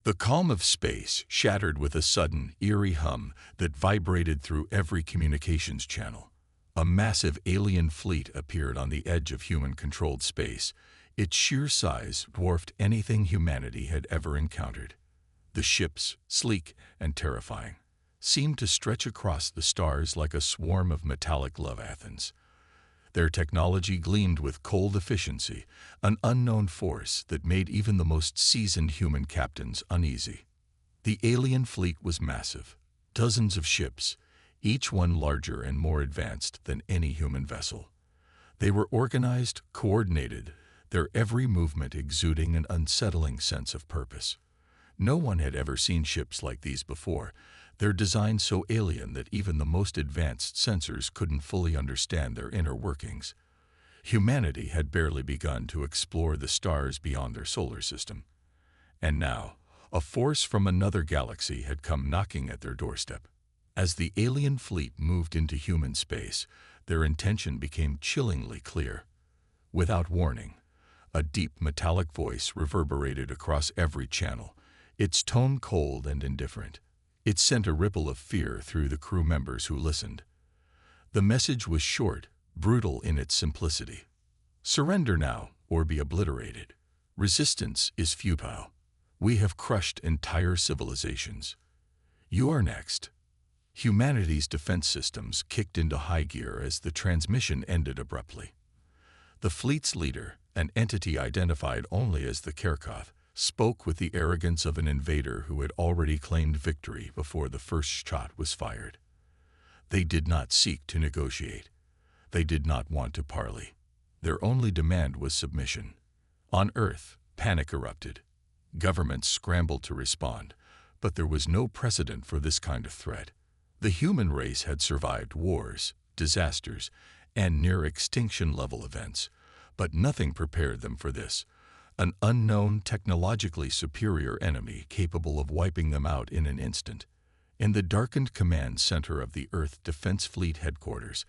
The calm of space shattered with a sudden, eerie hum that vibrated through every communications channel. A massive alien fleet appeared on the edge of human-controlled space. Its sheer size dwarfed anything humanity had ever encountered. The ships, sleek and terrifying, seemed to stretch across the stars like a swarm of metallic leviathans. Their technology gleamed with cold efficiency, an unknown force that made even the most seasoned human captains uneasy. The alien fleet was massive, dozens of ships, each one larger and more advanced than any human vessel. They were organized, coordinated, their every movement exuding an unsettling sense of purpose. No one had ever seen ships like these before, their design so alien that even the most advanced sensors couldn't fully understand their inner workings. Humanity had barely begun to explore the stars beyond their solar system. And now, a force from another galaxy had come knocking at their doorstep. As the alien fleet moved into human space, their intention became chillingly clear. Without warning, a deep metallic voice reverberated across every channel, its tone cold and indifferent. It sent a ripple of fear through the crew members who listened. The message was short, brutal in its simplicity. Surrender now, or be obliterated. Resistance is futile. We have crushed entire civilizations. You are next. Humanity's defense systems kicked into high gear as the transmission ended abruptly. The fleet's leader, an entity identified only as the Kirkoth, spoke with the arrogance of an invader who had already claimed victory before the first shot was fired. They did not seek to negotiate. They did not want to parley. Their only demand was submission. On Earth, panic erupted. Governments scrambled to respond, but there was no precedent for this kind of threat. The human race had survived wars, disasters, and near-extinction-level events, but nothing prepared them for this. An unknown, technologically superior enemy capable of wiping them out in an instant. In the darkened command center of the Earth Defense Fleet headquarters,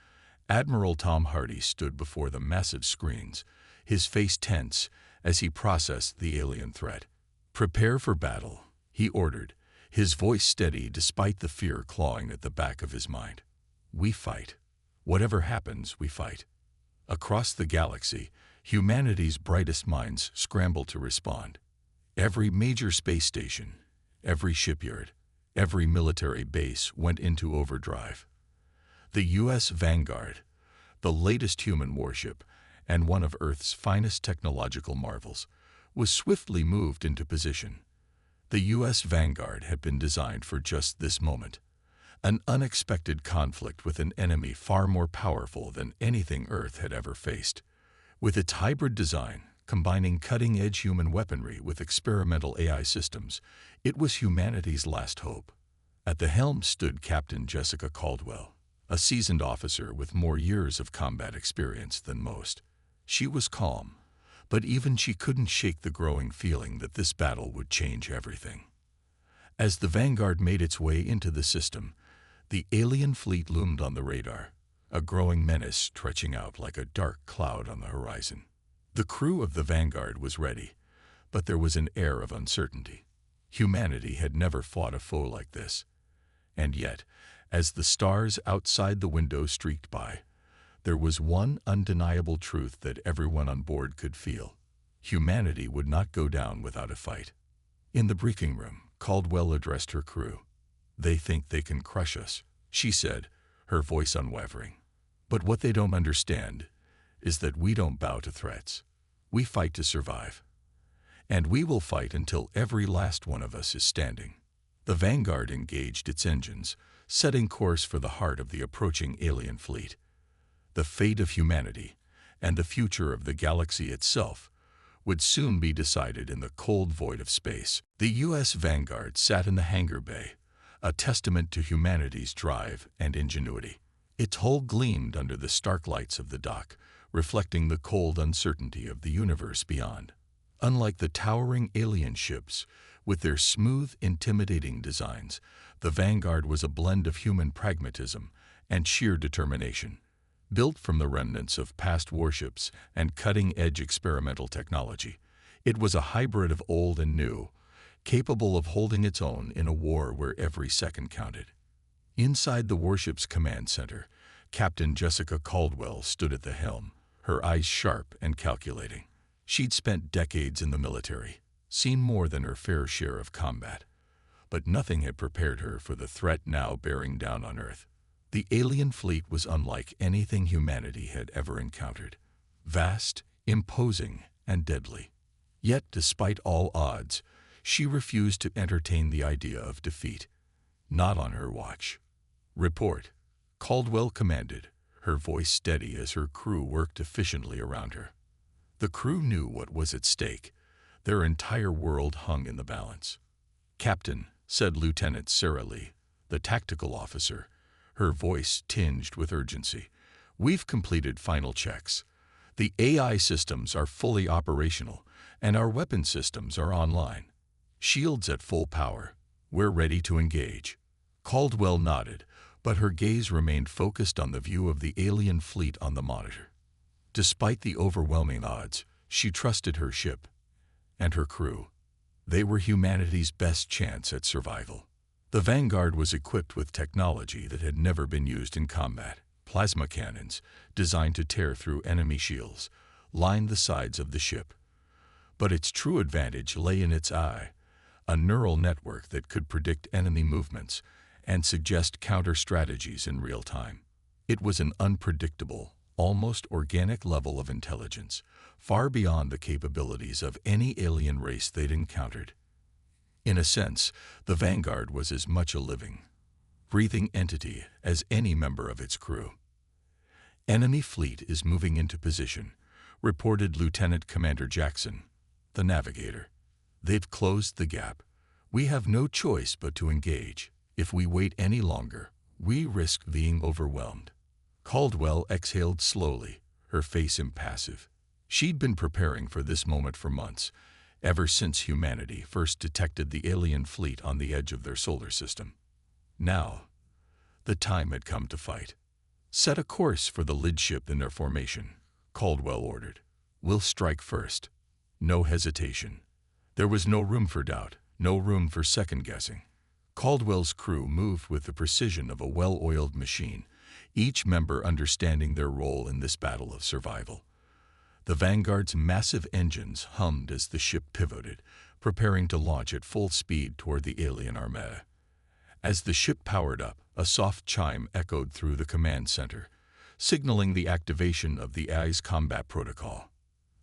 Admiral Tom Hardy stood before the massive screens, his face tense as he processed the alien threat. "Prepare for battle," he ordered, his voice steady despite the fear clawing at the back of his mind. "We fight. Whatever happens, we fight." Across the galaxy, humanity's brightest minds scrambled to respond. Every major space station, every shipyard, every military base went into overdrive. The U.S. Vanguard, the latest human warship and one of Earth's finest technological marvels, was swiftly moved into position. The U.S. Vanguard had been designed for just this moment, an unexpected conflict with an enemy far more powerful than anything Earth had ever faced. With its hybrid design, combining cutting-edge human weaponry with experimental AI systems, it was humanity's last hope. At the helm stood Captain Jessica Caldwell, a seasoned officer with more years of combat experience than most. She was calm, but even she couldn't shake the growing feeling that this battle would change everything. As the Vanguard made its way into the system, the alien fleet loomed on the radar, a growing menace stretching out like a dark cloud on the horizon. The crew of the Vanguard was ready, but there was an air of uncertainty. Humanity had never fought a foe like this. And yet, as the stars outside the window streaked by, there was one undeniable truth that everyone on board could feel. Humanity would not go down without a fight. In the briefing room, Caldwell addressed her crew. "They think they can crush us," she said, her voice unwavering. "But what they don't understand is that we don't bow to threats. We fight to survive. And we will fight until every last one of us is standing." The Vanguard engaged its engines, setting course for the heart of the approaching alien fleet. The fate of humanity, and the future of the galaxy itself, would soon be decided in the cold void of space. The U.S. Vanguard sat in the hangar bay, a testament to humanity's drive and ingenuity. Its hull gleamed under the stark lights of the dock, reflecting the cold uncertainty of the universe beyond. Unlike the towering alien ships, with their smooth, intimidating designs, the Vanguard was a blend of human pragmatism and sheer determination. Built from the remnants of past warships and cutting-edge experimental technology, it was a hybrid of old and new, capable of holding its own in a war where every second counted. Inside the warship's command center, Captain Jessica Caldwell stood at the helm, her eyes sharp and calculating. She'd spent decades in the military, seen more than her fair share of combat, but nothing had prepared her for the threat now bearing down on Earth. The alien fleet was unlike anything humanity had ever encountered. Vast, imposing, and deadly. Yet, despite all odds, she refused to entertain the idea of defeat. Not on her watch. "Report," Caldwell commanded, her voice steady as her crew worked efficiently around her. The crew knew what was at stake. Their entire world hung in the balance. "Captain," said Lieutenant Sarah Lee, the tactical officer, her voice tinged with urgency, "we've completed final checks. The AI systems are fully operational, and our weapon systems are online. Shields at full power. We're ready to engage." Caldwell nodded, but her gaze remained focused on the view of the alien fleet on the monitor. Despite the overwhelming odds, she trusted her ship and her crew. They were humanity's best chance at survival. The Vanguard was equipped with technology that had never been used in combat. Plasma cannons, designed to tear through enemy shields, lined the sides of the ship. But its true advantage lay in its eye, a neural network that could predict enemy movements and suggest counter-strategies in real time. It was an unpredictable, almost organic level of intelligence, far beyond the capabilities of any alien race they'd encountered. In a sense, the Vanguard was as much a living, breathing entity as any member of its crew. "Enemy fleet is moving into position," reported Lieutenant Commander Jackson, the navigator. "They've closed the gap. We have no choice but to engage. If we wait any longer, we risk being overwhelmed." Caldwell exhaled slowly, her face impassive. She'd been preparing for this moment for months, ever since humanity first detected the alien fleet on the edge of their solar system. Now, the time had come to fight. "Set a course for the lid ship in their formation," Caldwell ordered. "We'll strike first." No hesitation. There was no room for doubt, no room for second-guessing. Caldwell's crew moved with the precision of a well-oiled machine, each member understanding their role in this battle of survival. The Vanguard's massive engines hummed as the ship pivoted, preparing to launch at full speed toward the alien armada. As the ship powered up, a soft chime echoed through the command center, signaling the activation of the AI's combat protocol.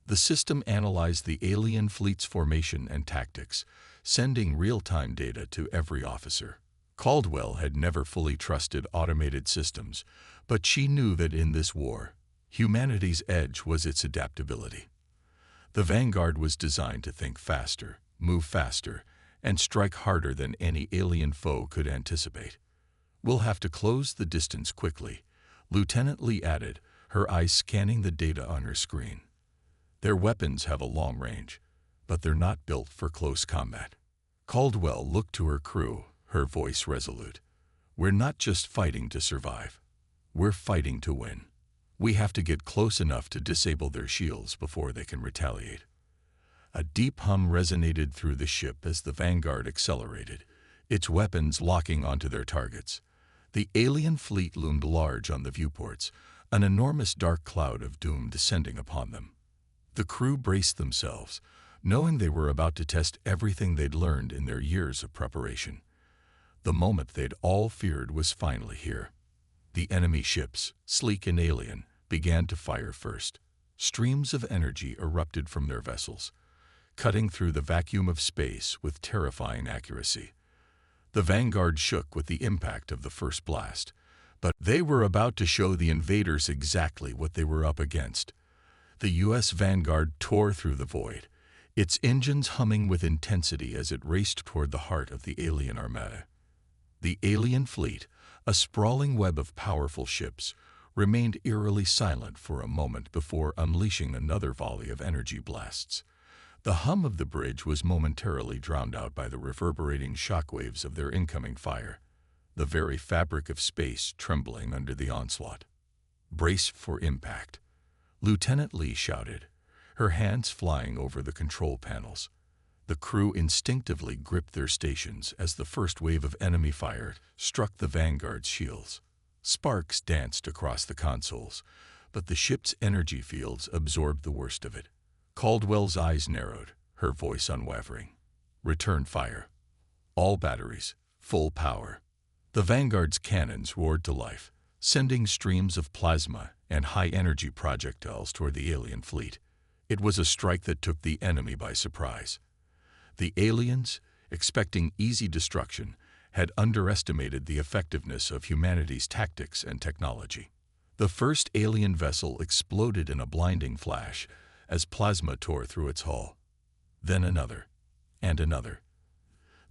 The system analyzed the alien fleet's formation and tactics, sending real-time data to every officer. Caldwell had never fully trusted automated systems, but she knew that in this war, humanity's edge was its adaptability. The Vanguard was designed to think faster, move faster, and strike harder than any alien foe could anticipate. "We'll have to close the distance quickly," Lieutenant Lee added, her eyes scanning the data on her screen. "Their weapons have a long range, but they're not built for close combat." Caldwell looked to her crew, her voice resolute. "We're not just fighting to survive. We're fighting to win. We have to get close enough to disable their shields before they can retaliate." A deep hum resonated through the ship as the Vanguard accelerated, its weapons locking onto their targets. The alien fleet loomed large on the viewports, an enormous dark cloud of doom descending upon them. The crew braced themselves, knowing they were about to test everything they'd learned in their years of preparation. The moment they'd all feared was finally here. The enemy ships, sleek and alien, began to fire first. Streams of energy erupted from their vessels, cutting through the vacuum of space with terrifying accuracy. The Vanguard shook with the impact of the first blast, but they were about to show the invaders exactly what they were up against. The U.S. Vanguard tore through the void, its engines humming with intensity as it raced toward the heart of the alien armada. The alien fleet, a sprawling web of powerful ships, remained eerily silent for a moment before unleashing another volley of energy blasts. The hum of the bridge was momentarily drowned out by the reverberating shockwaves of their incoming fire, the very fabric of space trembling under the onslaught. "Brace for impact," Lieutenant Lee shouted, her hands flying over the control panels. The crew instinctively gripped their stations as the first wave of enemy fire struck the Vanguard's shields. Sparks danced across the consoles, but the ship's energy fields absorbed the worst of it. Caldwell's eyes narrowed, her voice unwavering. Return fire. All batteries, full power. The Vanguard's cannons roared to life, sending streams of plasma and high-energy projectiles toward the alien fleet. It was a strike that took the enemy by surprise. The aliens, expecting easy destruction, had underestimated the effectiveness of humanity's tactics and technology. The first alien vessel exploded in a blinding flash as plasma tore through its hull. Then another, and another.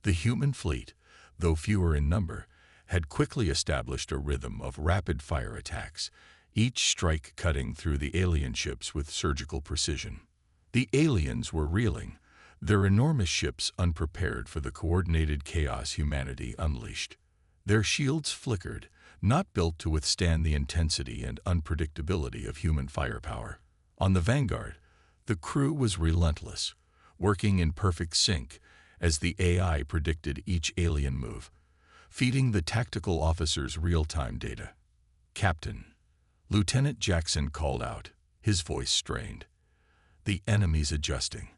The human fleet, though fewer in number, had quickly established a rhythm of rapid-fire attacks, each strike cutting through the alien ships with surgical precision. The aliens were reeling, their enormous ships unprepared for the coordinated chaos humanity unleashed. Their shields flickered, not built to withstand the intensity and unpredictability of human firepower. On the Vanguard, the crew was relentless, working in perfect sync as the AI predicted each alien move, feeding the tactical officers real-time data. "Captain," Lieutenant Jackson called out, his voice strained. "The enemy's adjusting.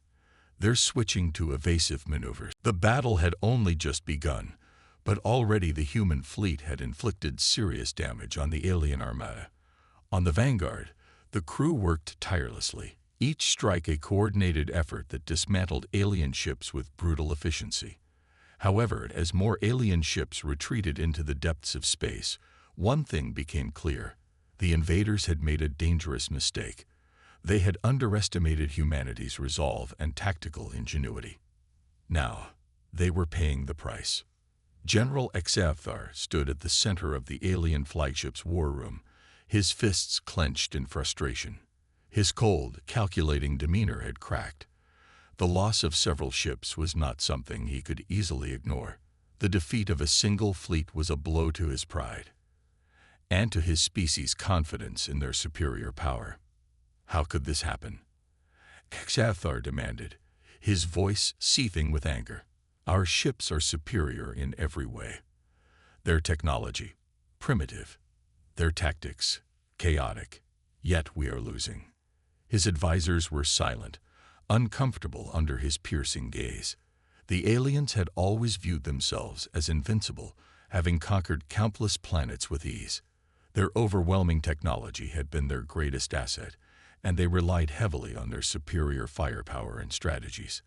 They're switching to evasive maneuvers." The battle had only just begun, but already the human fleet had inflicted serious damage on the alien armada. On the Vanguard, the crew worked tirelessly, each strike a coordinated effort that dismantled alien ships with brutal efficiency. However, as more alien ships retreated into the depths of space, one thing became clear. The invaders had made a dangerous mistake. They had underestimated humanity's resolve and tactical ingenuity. Now, they were paying the price. General HFY stood at the center of the alien flagship's war room, his fists clenched in frustration. His cold, calculating demeanor had cracked. The loss of several ships was not something he could easily ignore. The defeat of a single fleet was a blow to his pride, and to his species' confidence in their superior power. How could this happen? HFY demanded, his voice seething with anger. "Our ships are superior in every way. Their technology, primitive. Their tactics, chaotic. Yet we are losing." His advisors were silent, uncomfortable under his piercing gaze. The aliens had always viewed themselves as invincible, having conquered countless planets with ease. Their overwhelming technology had been their greatest asset, and they relied heavily on their superior firepower and strategies.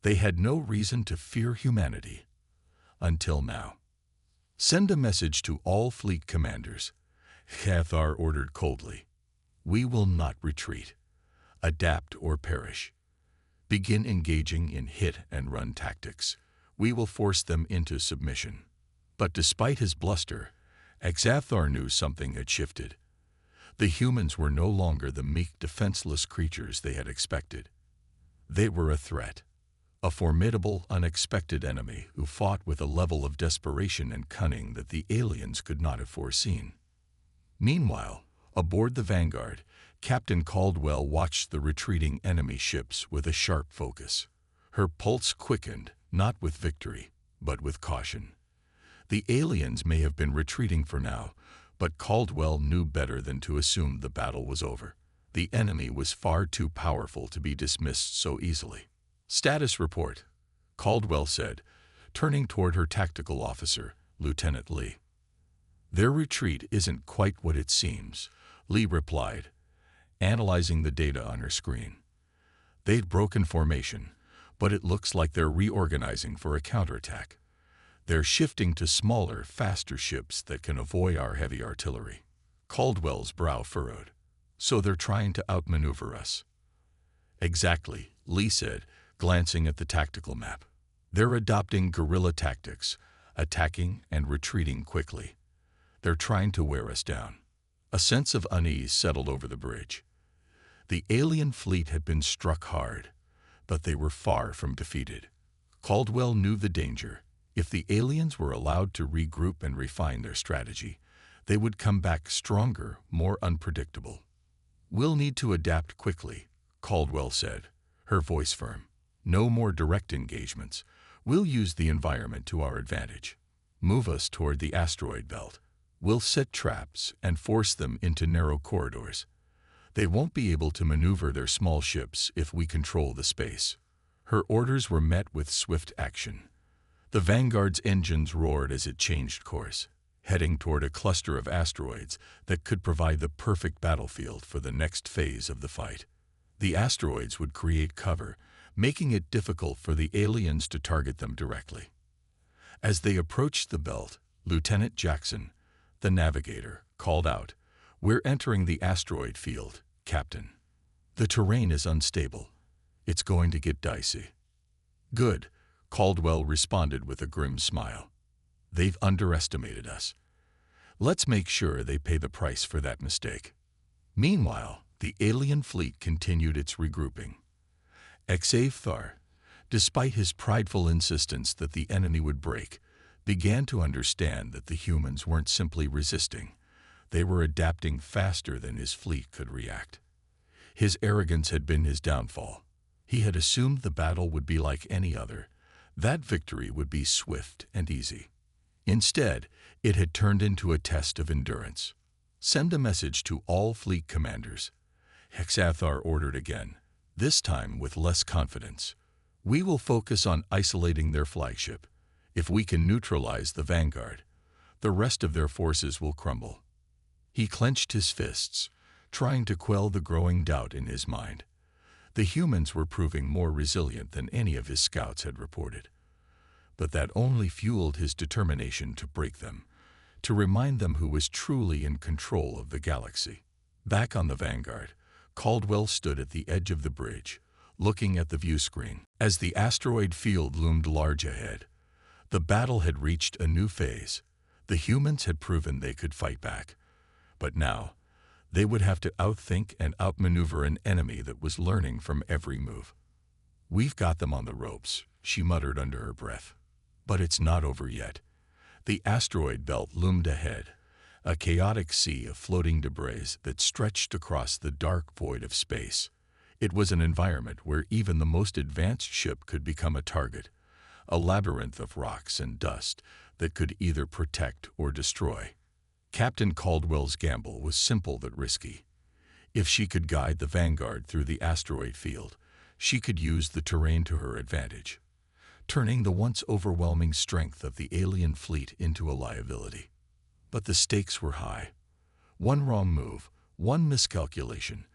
They had no reason to fear humanity. Until now. "Send a message to all fleet commanders," HFY ordered coldly. "We will not retreat. Adapt or perish. Begin engaging in hit-and-run tactics. We will force them into submission." But despite his bluster, HFY knew something had shifted. The humans were no longer the meek, defenseless creatures they had expected. They were a threat, a formidable, unexpected enemy who fought with a level of desperation and cunning that the aliens could not have foreseen. Meanwhile, aboard the Vanguard, Captain Caldwell watched the retreating enemy ships with a sharp focus. Her pulse quickened, not with victory, but with caution. The aliens may have been retreating for now, but Caldwell knew better than to assume the battle was over. The enemy was far too powerful to be dismissed so easily. "Status report," Caldwell said, turning toward her tactical officer, Lieutenant Lee. "Their retreat isn't quite what it seems," Lee replied, analyzing the data on her screen. "They'd broken formation, but it looks like they're reorganizing for a counterattack. They're shifting to smaller, faster ships that can avoid our heavy artillery." Caldwell's brow furrowed. "So they're trying to outmaneuver us." "Exactly," Lee said, glancing at the tactical map. "They're adopting guerrilla tactics, attacking and retreating quickly. They're trying to wear us down." A sense of unease settled over the bridge. The alien fleet had been struck hard, but they were far from defeated. Caldwell knew the danger. If the aliens were allowed to regroup and refine their strategy, they would come back stronger, more unpredictable. "We'll need to adapt quickly," Caldwell said, her voice firm. No more direct engagements. We'll use the environment to our advantage. Move us toward the asteroid belt. We'll set traps and force them into narrow corridors. They won't be able to maneuver their small ships if we control the space." Her orders were met with swift action. The Vanguard's engines roared as it changed course, heading toward a cluster of asteroids that could provide the perfect battlefield for the next phase of the fight. The asteroids would create cover, making it difficult for the aliens to target them directly. As they approached the belt, Lieutenant Jackson, the navigator, called out, "We're entering the asteroid field, Captain. The terrain is unstable. It's going to get dicey." "Good," Caldwell responded with a grim smile. "They've underestimated us. Let's make sure they pay the price for that mistake." Meanwhile, the alien fleet continued its regrouping. HFY, despite his prideful insistence that the enemy would break, began to understand that the humans weren't simply resisting. They were adapting faster than his fleet could react. His arrogance had been his downfall. He had assumed the battle would be like any other. That victory would be swift and easy. Instead, it had turned into a test of endurance. "Send a message to all fleet commanders," HFY ordered again, this time with less confidence. "We will focus on isolating their flagship. If we can neutralize the Vanguard, the rest of their forces will crumble." He clenched his fists, trying to quell the growing doubt in his mind. The humans were proving more resilient than any of his scouts had reported. But that only fueled his determination to break them, to remind them who was truly in control of the galaxy. Back on the Vanguard, Caldwell stood at the edge of the bridge, looking at the view screen. As the asteroid field loomed large ahead, the battle had reached a new phase. The humans had proven they could fight back. But now, they would have to outthink and outmaneuver an enemy that was learning from every move. "We've got them on the ropes," she muttered under her breath. But it's not over yet. The asteroid belt loomed ahead, a chaotic sea of floating debris that stretched across the dark void of space. It was an environment where even the most advanced ship could become a target, a labyrinth of rocks and dust that could either protect or destroy. Captain Caldwell's gamble was simple but risky. If she could guide the Vanguard through the asteroid field, she could use the terrain to her advantage, turning the once overwhelming strength of the alien fleet into a liability. But the stakes were high. One wrong move, one miscalculation,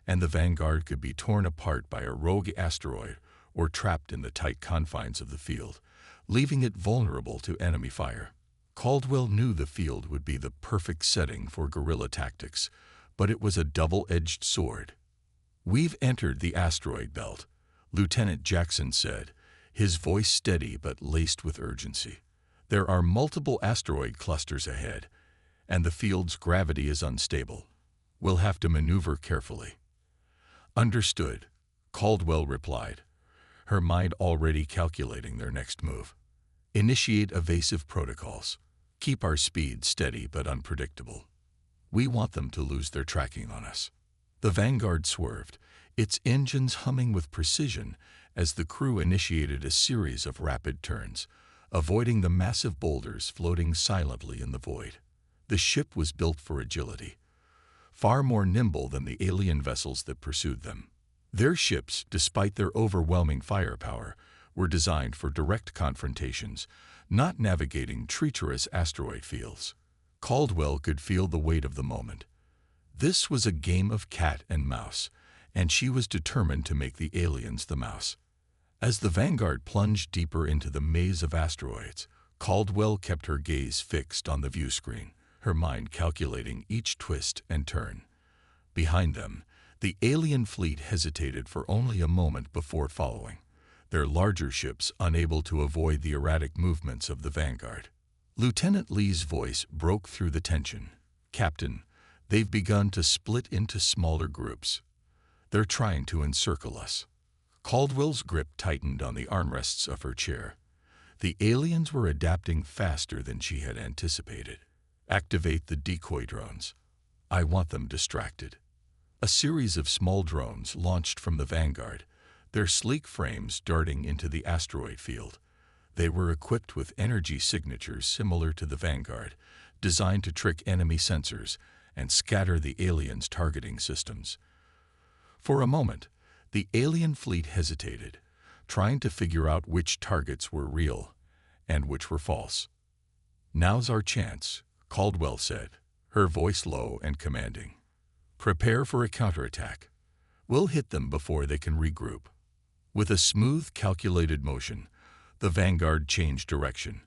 and the Vanguard could be torn apart by a rogue asteroid or trapped in the tight confines of the field, leaving it vulnerable to enemy fire. Caldwell knew the field would be the perfect setting for guerrilla tactics, but it was a double-edged sword. "We've entered the asteroid belt," Lieutenant Jackson said, his voice steady but laced with urgency. "There are multiple asteroid clusters ahead, and the field's gravity is unstable. We'll have to maneuver carefully." "Understood," Caldwell replied, her mind already calculating their next move. "Initiate evasive protocols. Keep our speed steady but unpredictable. We want them to lose their tracking on us." The Vanguard swerved, its engines humming with precision as the crew initiated a series of rapid turns, avoiding the massive boulders floating silently in the void. The ship was built for agility, far more nimble than the alien vessels that pursued them. Their ships, despite their overwhelming firepower, were designed for direct confrontations, not navigating treacherous asteroid fields. Caldwell could feel the weight of the moment. This was a game of cat and mouse, and she was determined to make the aliens the mouse. As the Vanguard plunged deeper into the maze of asteroids, Caldwell kept her gaze fixed on the view screen, her mind calculating each twist and turn. Behind them, the alien fleet hesitated for only a moment before following, their larger ships unable to avoid the erratic movements of the Vanguard. Lieutenant Lee's voice broke through the tension. "Captain, they've begun to split into smaller groups. They're trying to encircle us." Caldwell's grip tightened on the armrests of her chair. The aliens were adapting faster than she had anticipated. "Activate the decoy drones. I want them distracted." A series of small drones launched from the Vanguard, their sleek frames darting into the asteroid field. They were equipped with energy signatures similar to the Vanguard, designed to trick enemy sensors and scatter the aliens' targeting systems. For a moment, the alien fleet hesitated, trying to figure out which targets were real and which were false. "Now's our chance," Caldwell said, her voice low and commanding. "Prepare for a counterattack. We'll hit them before they can regroup." With a smooth, calculated motion, the Vanguard changed direction,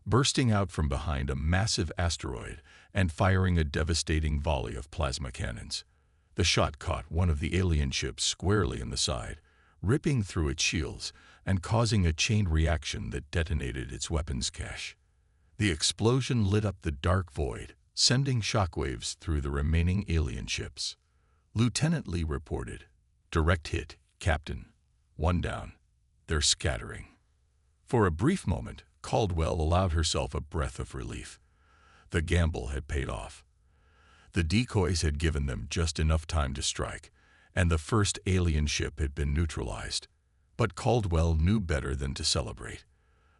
bursting out from behind a massive asteroid and firing a devastating volley of plasma cannons. The shot caught one of the alien ships squarely in the side, ripping through its shields and causing a chain reaction that detonated its weapons cache. The explosion lit up the dark void, sending shockwaves through the remaining alien ships. Lieutenant Lee reported, "Direct hit, Captain. 1 down. They're scattering." For a brief moment, Caldwell allowed herself a breath of relief. The gamble had paid off. The decoys had given them just enough time to strike, and the first alien ship had been neutralized. But Caldwell knew better than to celebrate.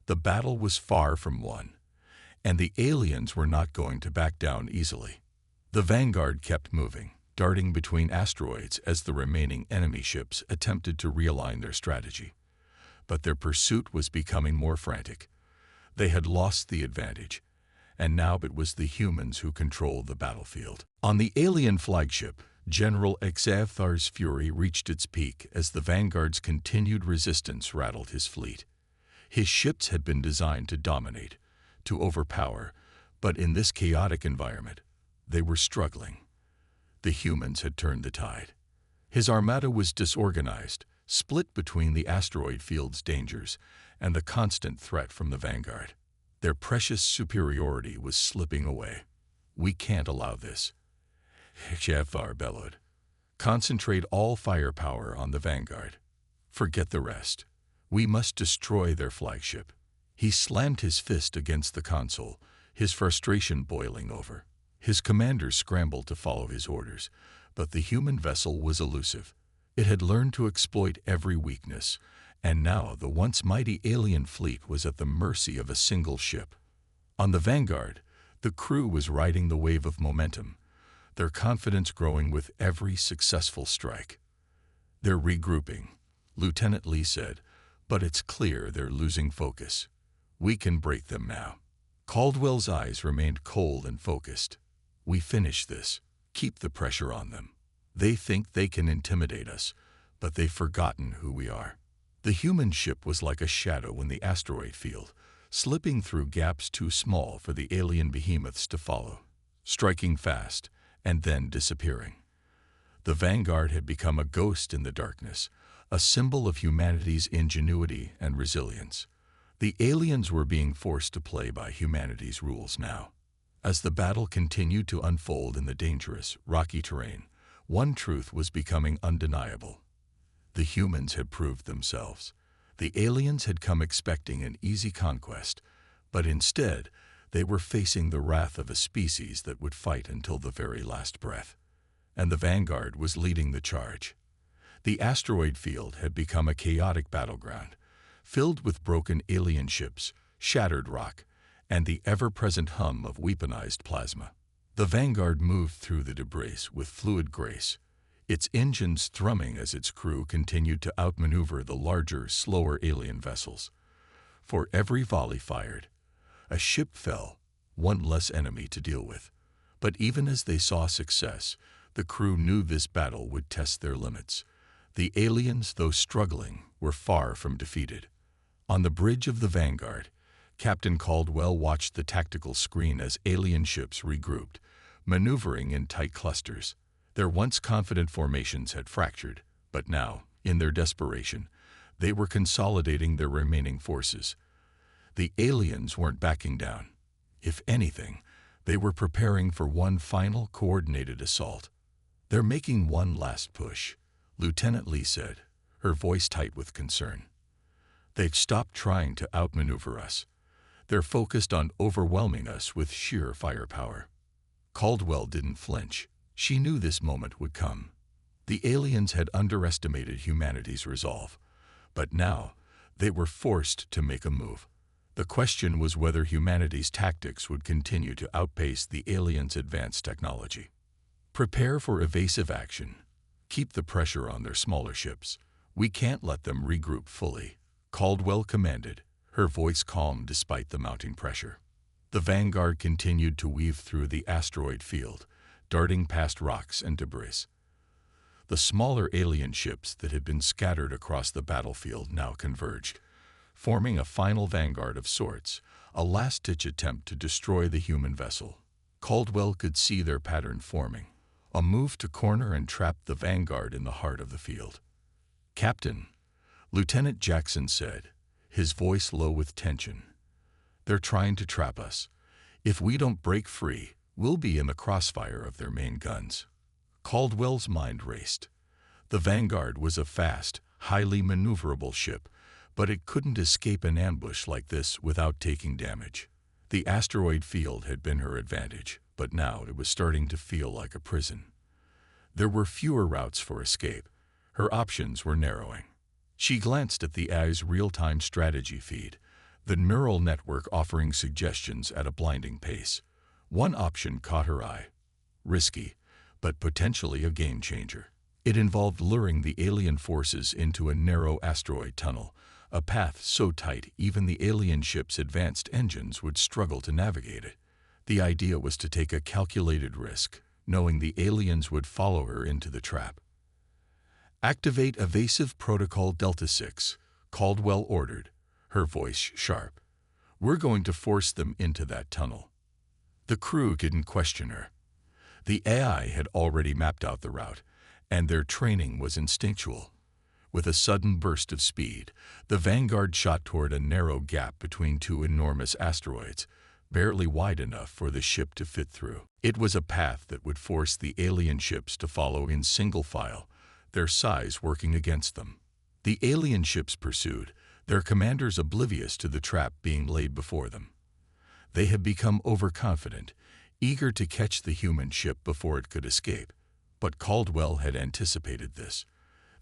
The battle was far from won, and the aliens were not going to back down easily. The Vanguard kept moving, darting between asteroids as the remaining enemy ships attempted to realign their strategy. But their pursuit was becoming more frantic. They had lost the advantage, and now it was the humans who controlled the battlefield. On the alien flagship, General Xavthar's fury reached its peak as the Vanguard's continued resistance rattled his fleet. His ships had been designed to dominate, to overpower, but in this chaotic environment, they were struggling. The humans had turned the tide. His armada was disorganized, split between the asteroid field's dangers and the constant threat from the Vanguard. Their precious superiority was slipping away. "We can't allow this," HFY bellowed. "Concentrate all firepower on the Vanguard. Forget the rest. We must destroy their flagship." He slammed his fist against the console, his frustration boiling over. His commanders scrambled to follow his orders, but the human vessel was elusive. It had learned to exploit every weakness, and now the once mighty alien fleet was at the mercy of a single ship. On the Vanguard, the crew was riding the wave of momentum, their confidence growing with every successful strike. "They're regrouping," Lieutenant Lee said, "but it's clear they're losing focus. We can break them now." Caldwell's eyes remained cold and focused. "We finish this. Keep the pressure on them. They think they can intimidate us, but they've forgotten who we are." The human ship was like a shadow in the asteroid field, slipping through gaps too small for the alien behemoths to follow, striking fast and then disappearing. The Vanguard had become a ghost in the darkness, a symbol of humanity's ingenuity and resilience. The aliens were being forced to play by humanity's rules now. As the battle continued to unfold in the dangerous, rocky terrain, one truth was becoming undeniable. The humans had proved themselves. The aliens had come expecting an easy conquest, but instead, they were facing the wrath of a species that would fight until the very last breath. And the Vanguard was leading the charge. The asteroid field had become a chaotic battleground, filled with broken alien ships, shattered rock, and the ever-present hum of weaponized plasma. The Vanguard moved through the debris with fluid grace, its engines thrumming as its crew continued to outmaneuver the larger, slower alien vessels. For every volley fired, a ship fell, one less enemy to deal with. But even as they saw success, the crew knew this battle would test their limits. The aliens, though struggling, were far from defeated. On the bridge of the Vanguard, Captain Caldwell watched the tactical screen as alien ships regrouped, maneuvering in tight clusters. Their once confident formations had fractured, but now, in their desperation, they were consolidating their remaining forces. The aliens weren't backing down. If anything, they were preparing for one final coordinated assault. "They're making one last push," Lieutenant Lee said, her voice tight with concern. "They've stopped trying to outmaneuver us. They're focused on overwhelming us with sheer firepower." Caldwell didn't flinch. She knew this moment would come. The aliens had underestimated humanity's resolve. But now, they were forced to make a move. The question was whether humanity's tactics would continue to outpace the aliens' advanced technology. Prepare for evasive action. Keep the pressure on their smaller ships. We can't let them regroup fully, Caldwell commanded, her voice calm despite the mounting pressure. The Vanguard continued to weave through the asteroid field, darting past rocks and debris. The smaller alien ships that had been scattered across the battlefield now converged, forming a final vanguard of sorts, a last-ditch attempt to destroy the human vessel. Caldwell could see their pattern forming, a move to corner and trap the Vanguard in the heart of the field. "Captain," Lieutenant Jackson said, his voice low with tension, "they're trying to trap us. If we don't break free, we'll be in the crossfire of their main guns." Caldwell's mind raced. The Vanguard was a fast, highly maneuverable ship, but it couldn't escape an ambush like this without taking damage. The asteroid field had been her advantage, but now it was starting to feel like a prison. There were fewer routes for escape. Her options were narrowing. She glanced at the AI's real-time strategy feed, the neural network offering suggestions at a blinding pace. One option caught her eye. Risky, but potentially a game-changer. It involved luring the alien forces into a narrow asteroid tunnel, a path so tight even the alien ship's advanced engines would struggle to navigate it. The idea was to take a calculated risk, knowing the aliens would follow her into the trap. "Activate Evasive Protocol Delta 6, Caldwell ordered, her voice sharp. "We're going to force them into that tunnel." The crew didn't question her. The AI had already mapped out the route, and their training was instinctual. With a sudden burst of speed, the Vanguard shot toward a narrow gap between two enormous asteroids, barely wide enough for the ship to fit through. It was a path that would force the alien ships to follow in single file, their size working against them. The alien ships pursued, their commanders oblivious to the trap being laid before them. They had become overconfident, eager to catch the human ship before it could escape. But Caldwell had anticipated this.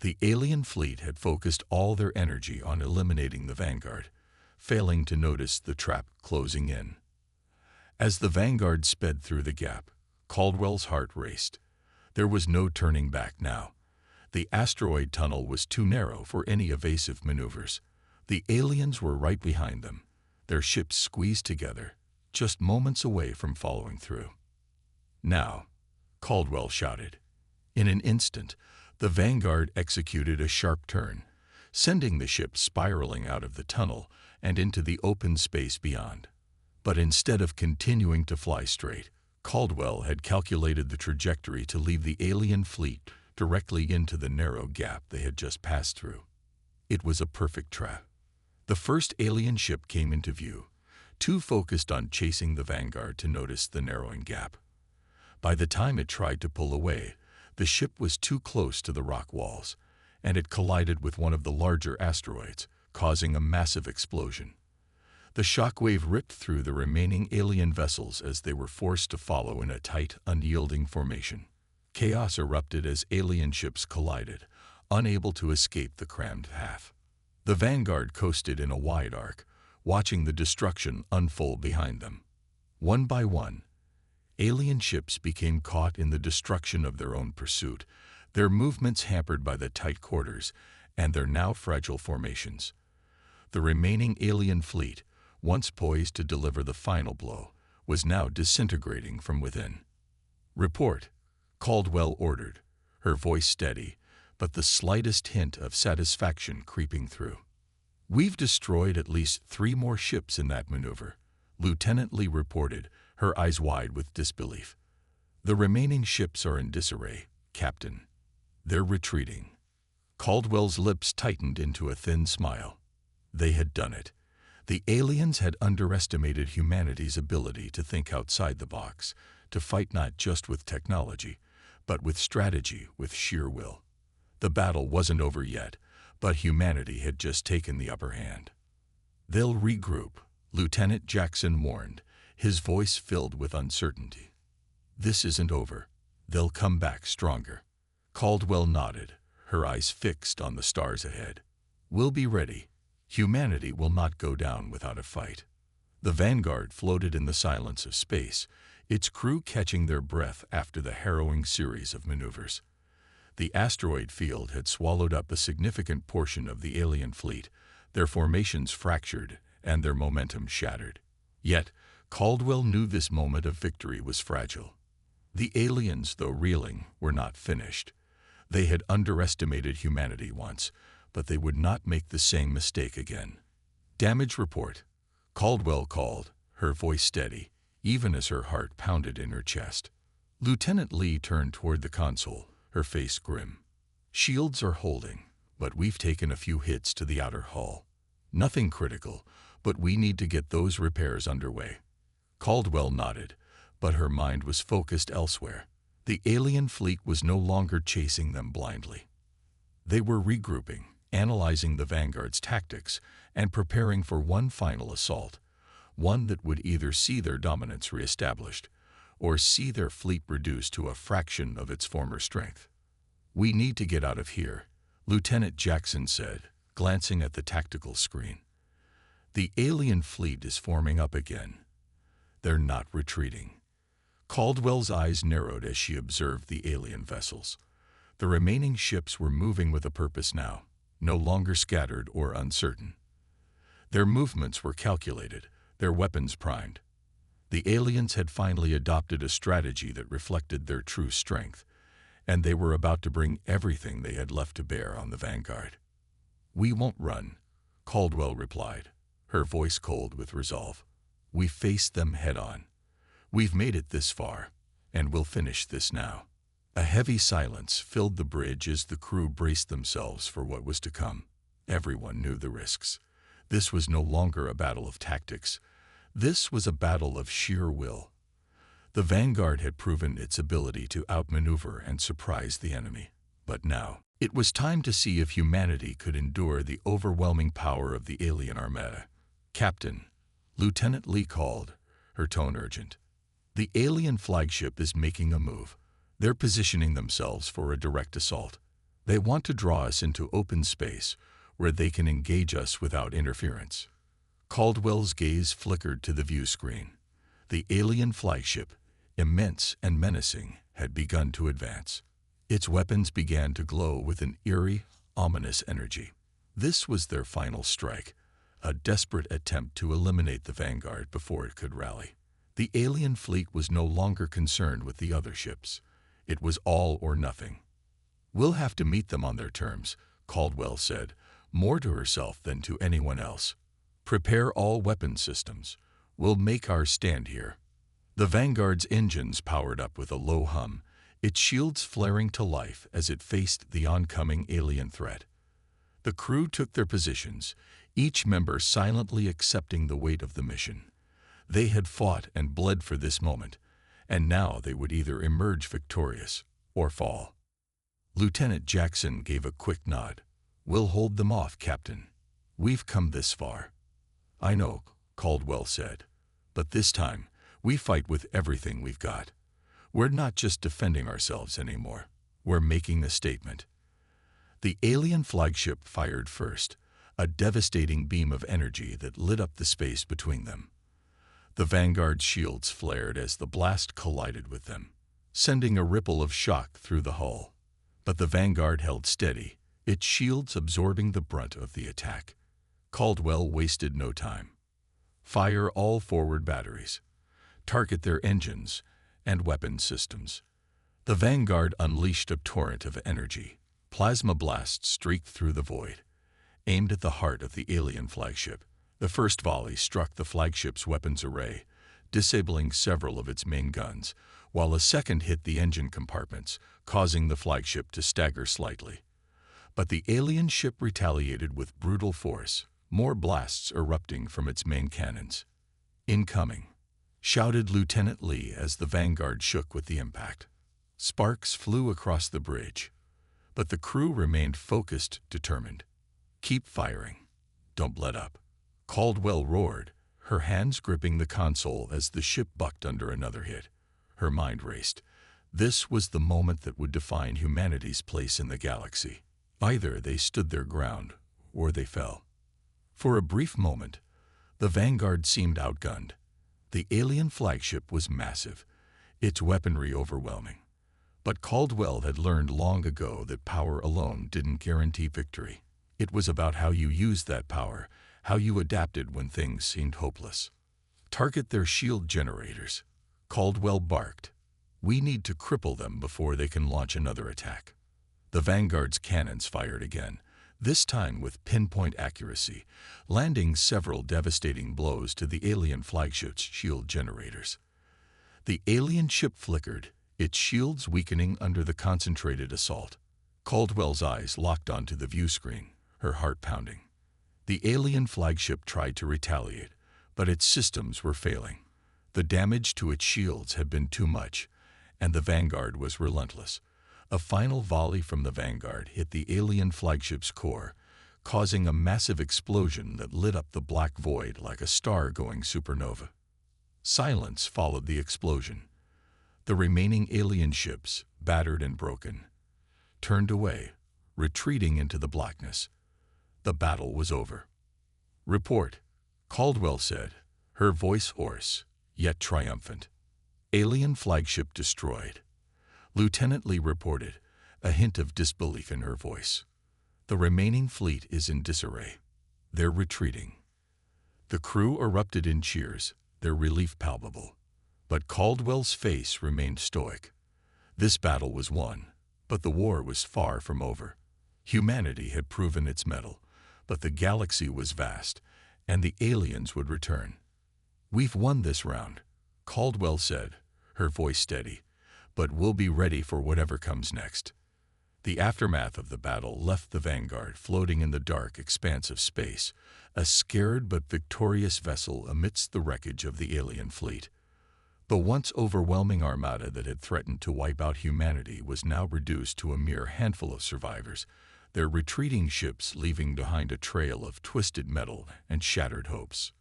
The alien fleet had focused all their energy on eliminating the Vanguard, failing to notice the trap closing in. As the Vanguard sped through the gap, Caldwell's heart raced. There was no turning back now. The asteroid tunnel was too narrow for any evasive maneuvers. The aliens were right behind them, their ships squeezed together, just moments away from following through. "Now," Caldwell shouted. In an instant, the Vanguard executed a sharp turn, sending the ship spiraling out of the tunnel and into the open space beyond. But instead of continuing to fly straight, Caldwell had calculated the trajectory to leave the alien fleet directly into the narrow gap they had just passed through. It was a perfect trap. The first alien ship came into view, too focused on chasing the Vanguard to notice the narrowing gap. By the time it tried to pull away, the ship was too close to the rock walls, and it collided with one of the larger asteroids, causing a massive explosion. The shockwave ripped through the remaining alien vessels as they were forced to follow in a tight, unyielding formation. Chaos erupted as alien ships collided, unable to escape the crammed path. The Vanguard coasted in a wide arc, watching the destruction unfold behind them. One by one, alien ships became caught in the destruction of their own pursuit, their movements hampered by the tight quarters and their now fragile formations. The remaining alien fleet, once poised to deliver the final blow, was now disintegrating from within. "Report," Caldwell ordered, her voice steady, but the slightest hint of satisfaction creeping through. "We've destroyed at least 3 more ships in that maneuver," Lieutenant Lee reported, her eyes wide with disbelief. "The remaining ships are in disarray, Captain. They're retreating." Caldwell's lips tightened into a thin smile. They had done it. The aliens had underestimated humanity's ability to think outside the box, to fight not just with technology, but with strategy, with sheer will. The battle wasn't over yet, but humanity had just taken the upper hand. "They'll regroup," Lieutenant Jackson warned, his voice filled with uncertainty. "This isn't over. They'll come back stronger." Caldwell nodded, her eyes fixed on the stars ahead. We'll be ready. Humanity will not go down without a fight. The Vanguard floated in the silence of space, its crew catching their breath after the harrowing series of maneuvers. The asteroid field had swallowed up a significant portion of the alien fleet, their formations fractured and their momentum shattered. Yet, Caldwell knew this moment of victory was fragile. The aliens, though reeling, were not finished. They had underestimated humanity once, but they would not make the same mistake again. "Damage report," Caldwell called, her voice steady, even as her heart pounded in her chest. Lieutenant Lee turned toward the console, her face grim. "Shields are holding, but we've taken a few hits to the outer hull. Nothing critical, but we need to get those repairs underway." Caldwell nodded, but her mind was focused elsewhere. The alien fleet was no longer chasing them blindly. They were regrouping, analyzing the Vanguard's tactics, and preparing for one final assault, one that would either see their dominance reestablished or see their fleet reduced to a fraction of its former strength. "We need to get out of here," Lieutenant Jackson said, glancing at the tactical screen. "The alien fleet is forming up again. They're not retreating." Caldwell's eyes narrowed as she observed the alien vessels. The remaining ships were moving with a purpose now, no longer scattered or uncertain. Their movements were calculated, their weapons primed. The aliens had finally adopted a strategy that reflected their true strength, and they were about to bring everything they had left to bear on the Vanguard. "We won't run," Caldwell replied, her voice cold with resolve. "We faced them head-on. We've made it this far, and we'll finish this now." A heavy silence filled the bridge as the crew braced themselves for what was to come. Everyone knew the risks. This was no longer a battle of tactics. This was a battle of sheer will. The Vanguard had proven its ability to outmaneuver and surprise the enemy. But now, it was time to see if humanity could endure the overwhelming power of the alien armada. "Captain," Lieutenant Lee called, her tone urgent. "The alien flagship is making a move. They're positioning themselves for a direct assault. They want to draw us into open space where they can engage us without interference." Caldwell's gaze flickered to the view screen. The alien flagship, immense and menacing, had begun to advance. Its weapons began to glow with an eerie, ominous energy. This was their final strike, a desperate attempt to eliminate the Vanguard before it could rally. The alien fleet was no longer concerned with the other ships. It was all or nothing. "We'll have to meet them on their terms," Caldwell said, more to herself than to anyone else. "Prepare all weapon systems. We'll make our stand here." The Vanguard's engines powered up with a low hum, its shields flaring to life as it faced the oncoming alien threat. The crew took their positions, each member silently accepting the weight of the mission. They had fought and bled for this moment, and now they would either emerge victorious or fall. Lieutenant Jackson gave a quick nod. "We'll hold them off, Captain. We've come this far." "I know," Caldwell said, "but this time, we fight with everything we've got. We're not just defending ourselves anymore. We're making a statement." The alien flagship fired first, a devastating beam of energy that lit up the space between them. The Vanguard's shields flared as the blast collided with them, sending a ripple of shock through the hull. But the Vanguard held steady, its shields absorbing the brunt of the attack. Caldwell wasted no time. "Fire all forward batteries. Target their engines and weapon systems." The Vanguard unleashed a torrent of energy. Plasma blasts streaked through the void, aimed at the heart of the alien flagship. The first volley struck the flagship's weapons array, disabling several of its main guns, while a second hit the engine compartments, causing the flagship to stagger slightly. But the alien ship retaliated with brutal force, more blasts erupting from its main cannons. "Incoming," shouted Lieutenant Lee as the Vanguard shook with the impact. Sparks flew across the bridge, but the crew remained focused, determined. "Keep firing. Don't let up," Caldwell roared, her hands gripping the console as the ship bucked under another hit. Her mind raced. This was the moment that would define humanity's place in the galaxy. Either they stood their ground, or they fell. For a brief moment, the Vanguard seemed outgunned. The alien flagship was massive, its weaponry overwhelming. But Caldwell had learned long ago that power alone didn't guarantee victory. It was about how you used that power, how you adapted when things seemed hopeless. "Target their shield generators," Caldwell barked. "We need to cripple them before they can launch another attack." The Vanguard's cannons fired again, this time with pinpoint accuracy, landing several devastating blows to the alien flagship's shield generators. The alien ship flickered, its shields weakening under the concentrated assault. Caldwell's eyes locked onto the view screen, her heart pounding. The alien flagship tried to retaliate, but its systems were failing. The damage to its shields had been too much, and the Vanguard was relentless. A final volley from the Vanguard hit the alien flagship's core, causing a massive explosion that lit up the black void like a star-going supernova. Silence followed the explosion. The remaining alien ships, battered and broken, turned away, retreating into the blackness. The battle was over. "Report," Caldwell said, her voice hoarse, yet triumphant. "Alien flagship destroyed," Lieutenant Lee reported, a hint of disbelief in her voice. "The remaining fleet is in disarray. They're retreating." The crew erupted in cheers, their relief palpable. But Caldwell's face remained stoic. This battle was won, but the war was far from over. Humanity had proven its mettle, but the galaxy was vast, and the aliens would return. "We've won this round," Caldwell said, her voice steady, "but we'll be ready for whatever comes next." The aftermath of the battle left the Vanguard floating in the dark expanse of space, a scared but victorious vessel amidst the wreckage of the alien fleet. The once overwhelming armada that had threatened to wipe out humanity was now reduced to a mere handful of survivors, their retreating ships leaving behind a trail of twisted metal and shattered hopes.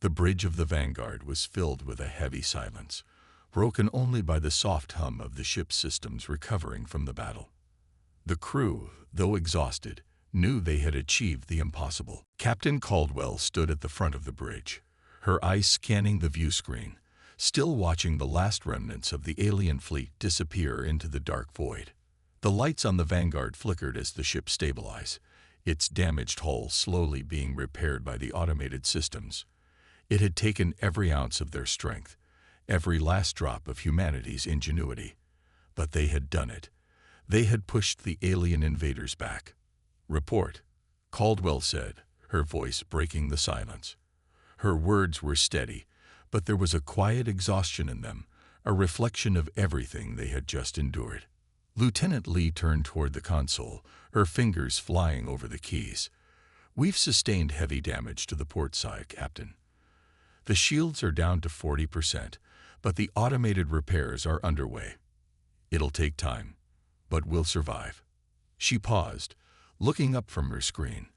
The bridge of the Vanguard was filled with a heavy silence, broken only by the soft hum of the ship's systems recovering from the battle. The crew, though exhausted, knew they had achieved the impossible. Captain Caldwell stood at the front of the bridge, her eyes scanning the view screen, still watching the last remnants of the alien fleet disappear into the dark void. The lights on the Vanguard flickered as the ship stabilized, its damaged hull slowly being repaired by the automated systems. It had taken every ounce of their strength, every last drop of humanity's ingenuity. But they had done it. They had pushed the alien invaders back. "Report," Caldwell said, her voice breaking the silence. Her words were steady, but there was a quiet exhaustion in them, a reflection of everything they had just endured. Lieutenant Lee turned toward the console, her fingers flying over the keys. "We've sustained heavy damage to the port side, Captain. The shields are down to 40%, but the automated repairs are underway. It'll take time, but we'll survive." She paused, looking up from her screen.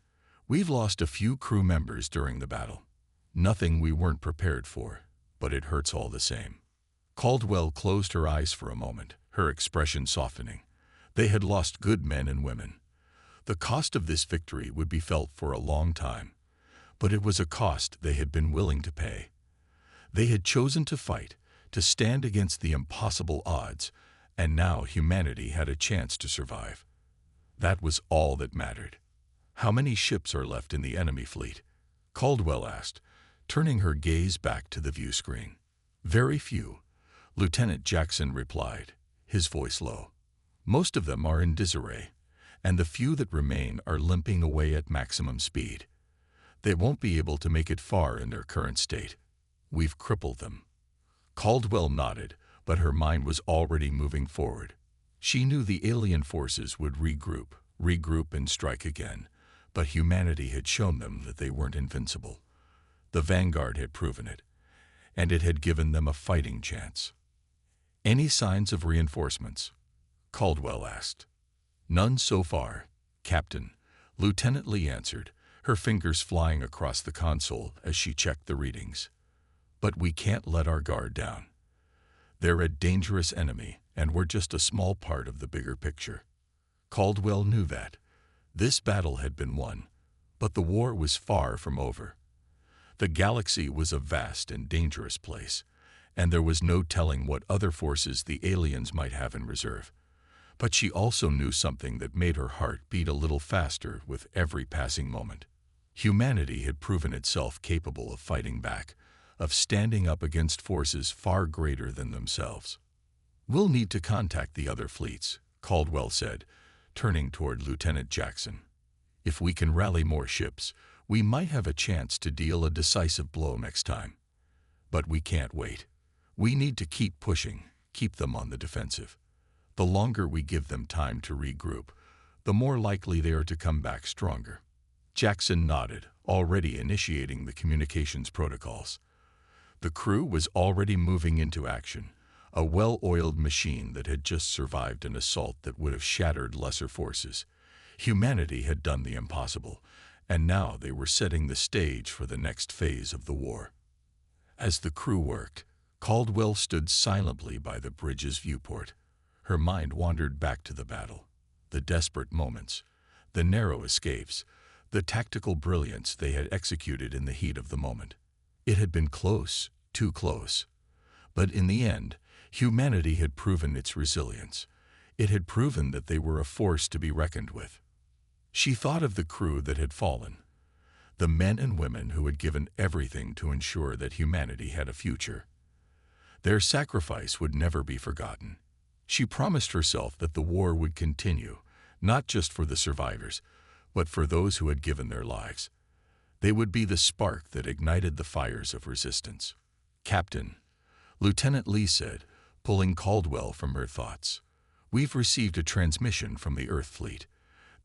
"We've lost a few crew members during the battle. Nothing we weren't prepared for, but it hurts all the same." Caldwell closed her eyes for a moment, her expression softening. They had lost good men and women. The cost of this victory would be felt for a long time, but it was a cost they had been willing to pay. They had chosen to fight, to stand against the impossible odds, and now humanity had a chance to survive. That was all that mattered. "How many ships are left in the enemy fleet?" Caldwell asked, turning her gaze back to the view screen. "Very few," Lieutenant Jackson replied, his voice low. "Most of them are in disarray, and the few that remain are limping away at maximum speed. They won't be able to make it far in their current state. We've crippled them." Caldwell nodded, but her mind was already moving forward. She knew the alien forces would regroup and strike again, but humanity had shown them that they weren't invincible. The Vanguard had proven it, and it had given them a fighting chance. "Any signs of reinforcements?" Caldwell asked. "None so far, Captain," Lieutenant Lee answered, her fingers flying across the console as she checked the readings. "But we can't let our guard down. They're a dangerous enemy, and we're just a small part of the bigger picture." Caldwell knew that. This battle had been won, But the war was far from over. The galaxy was a vast and dangerous place, and there was no telling what other forces the aliens might have in reserve. But she also knew something that made her heart beat a little faster with every passing moment. Humanity had proven itself capable of fighting back, of standing up against forces far greater than themselves. "We'll need to contact the other fleets," Caldwell said, turning toward Lieutenant Jackson. "If we can rally more ships, we might have a chance to deal a decisive blow next time. But we can't wait. We need to keep pushing, keep them on the defensive. The longer we give them time to regroup, the more likely they are to come back stronger." Jackson nodded, already initiating the communications protocols. The crew was already moving into action, a well-oiled machine that had just survived an assault that would have shattered lesser forces. Humanity had done the impossible, and now they were setting the stage for the next phase of the war. As the crew worked, Caldwell stood silently by the bridge's viewport. Her mind wandered back to the battle, the desperate moments, the narrow escapes, the tactical brilliance they had executed in the heat of the moment. It had been close, too close. But in the end, humanity had proven its resilience. It had proven that they were a force to be reckoned with. She thought of the crew that had fallen, the men and women who had given everything to ensure that humanity had a future. Their sacrifice would never be forgotten. She promised herself that the war would continue, not just for the survivors, but for those who had given their lives. They would be the spark that ignited the fires of resistance. "Captain," Lieutenant Lee said, pulling Caldwell from her thoughts, "we've received a transmission from the Earth Fleet.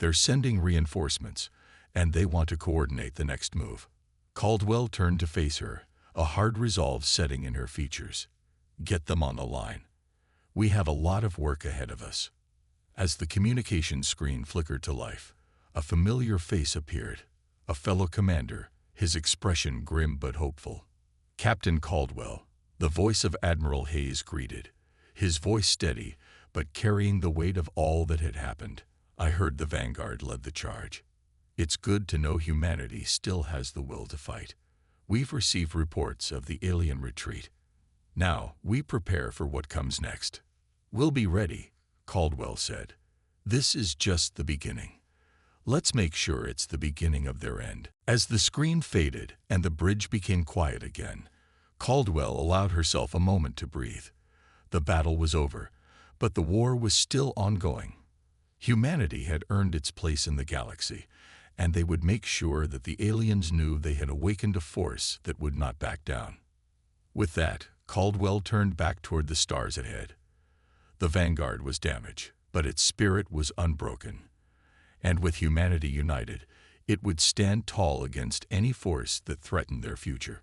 They're sending reinforcements, and they want to coordinate the next move." Caldwell turned to face her, a hard resolve setting in her features. "Get them on the line. We have a lot of work ahead of us." As the communication screen flickered to life, a familiar face appeared, a fellow commander, his expression grim but hopeful. "Captain Caldwell," the voice of Admiral Hayes greeted, his voice steady but carrying the weight of all that had happened. "I heard the Vanguard led the charge. It's good to know humanity still has the will to fight. We've received reports of the alien retreat. Now we prepare for what comes next." "We'll be ready," Caldwell said. "This is just the beginning. Let's make sure it's the beginning of their end." As the screen faded and the bridge became quiet again, Caldwell allowed herself a moment to breathe. The battle was over, but the war was still ongoing. Humanity had earned its place in the galaxy, and they would make sure that the aliens knew they had awakened a force that would not back down. With that, Caldwell turned back toward the stars ahead. The Vanguard was damaged, but its spirit was unbroken. And with humanity united, it would stand tall against any force that threatened their future.